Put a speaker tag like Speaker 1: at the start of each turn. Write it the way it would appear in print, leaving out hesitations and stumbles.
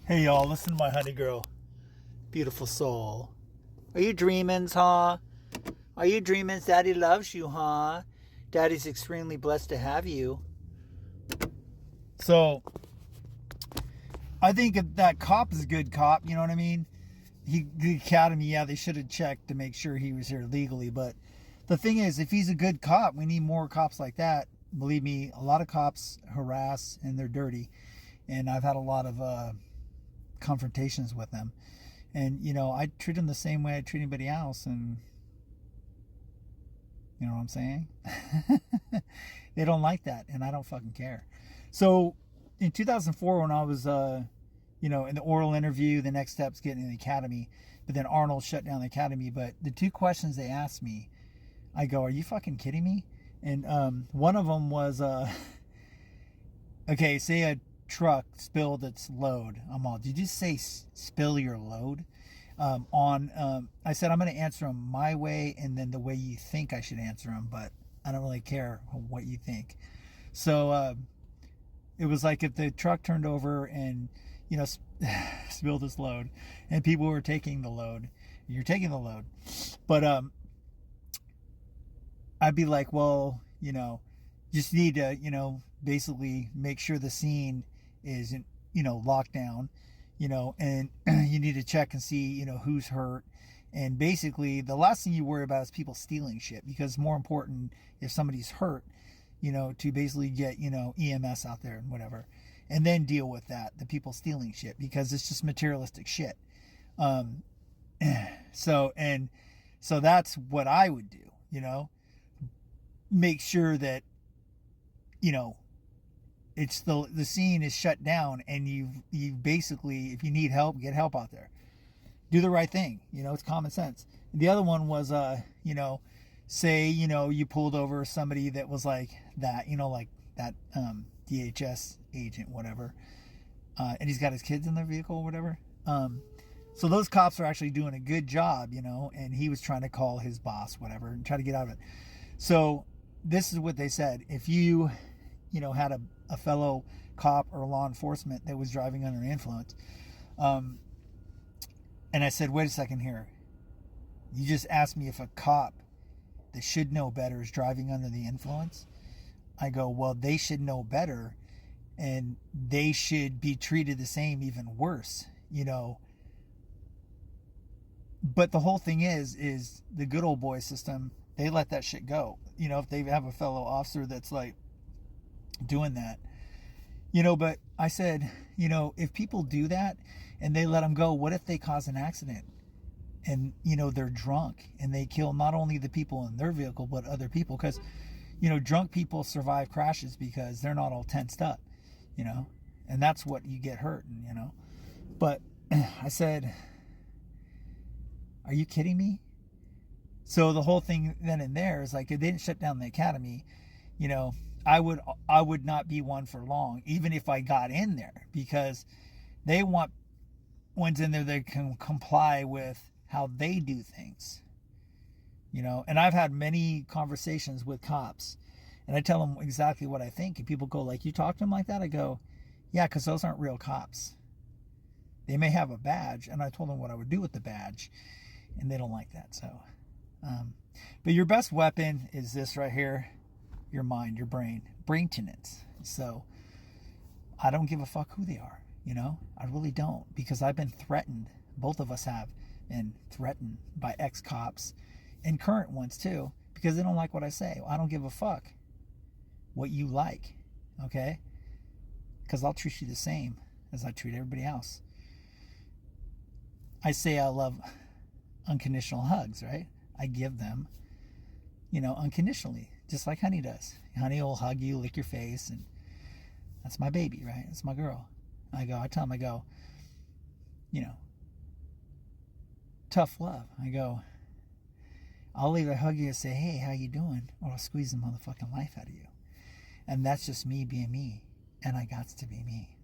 Speaker 1: Hey y'all, listen to my honey girl. Beautiful soul. Are you dreaming, huh? Are you dreaming? Daddy loves you, huh? Daddy's extremely blessed to have you. So, I think if that cop is a good cop, you know what I mean? The academy, yeah, they should have checked to make sure he was here legally. But the thing is, if he's a good cop, we need more cops like that. Believe me, a lot of cops harass and they're dirty. And I've had a lot of confrontations with them. And, I treat them the same way I treat anybody else. And, you know what I'm saying? They don't like that. And I don't fucking care. So in 2004, when I was, in the oral interview, the next step's getting in the academy. But then Arnold shut down the academy. But the two questions they asked me, I go, are you fucking kidding me? And one of them was, okay, say a truck spilled its load. I'm all, did you say spill your load? I said, I'm going to answer them my way and then the way you think I should answer them, but I don't really care what you think. So it was like if the truck turned over and, spilled its load and people were taking the load, you're taking the load. But I'd be like, well, just need to, basically make sure the scene is, locked down, and you need to check and see, who's hurt. And basically, the last thing you worry about is people stealing shit, because it's more important if somebody's hurt, to basically get, EMS out there and whatever, and then deal with that, the people stealing shit, because it's just materialistic shit. So that's what I would do, make sure that, it's the scene is shut down, and you basically, if you need help, get help out there. Do the right thing. It's common sense. The other one was, say, you pulled over somebody that was like that, like that DHS agent, whatever, and he's got his kids in their vehicle or whatever. So those cops are actually doing a good job, and he was trying to call his boss, whatever, and try to get out of it. So this is what they said. If you, had a fellow cop or law enforcement that was driving under influence, and I said, wait a second here. You just asked me if a cop that should know better is driving under the influence. I go, well, they should know better, and they should be treated the same, even worse, But the whole thing is the good old boy system, they let that shit go. If they have a fellow officer that's like doing that, but I said, if people do that and they let them go, what if they cause an accident and, they're drunk and they kill not only the people in their vehicle, but other people? Because, drunk people survive crashes because they're not all tensed up, and that's what you get hurt, but I said, are you kidding me? So the whole thing then and there is like, if they didn't shut down the academy, I would not be one for long, even if I got in there, because they want ones in there that can comply with how they do things, and I've had many conversations with cops, and I tell them exactly what I think, and people go like, you talk to them like that? I go, yeah, because those aren't real cops. They may have a badge, and I told them what I would do with the badge, and they don't like that. So but your best weapon is this right here, your mind, your brain tenants. So I don't give a fuck who they are, I really don't, because I've been threatened. Both of us have been threatened by ex-cops and current ones too, because they don't like what I say. Well, I don't give a fuck what you like, okay? Because I'll treat you the same as I treat everybody else. I say I love unconditional hugs, right? I give them, unconditionally, just like Honey does. Honey will hug you, lick your face, and that's my baby, right? That's my girl. I tell them, tough love. I'll either hug you and say, hey, how you doing? Or I'll squeeze the motherfucking life out of you. And that's just me being me. And I got to be me.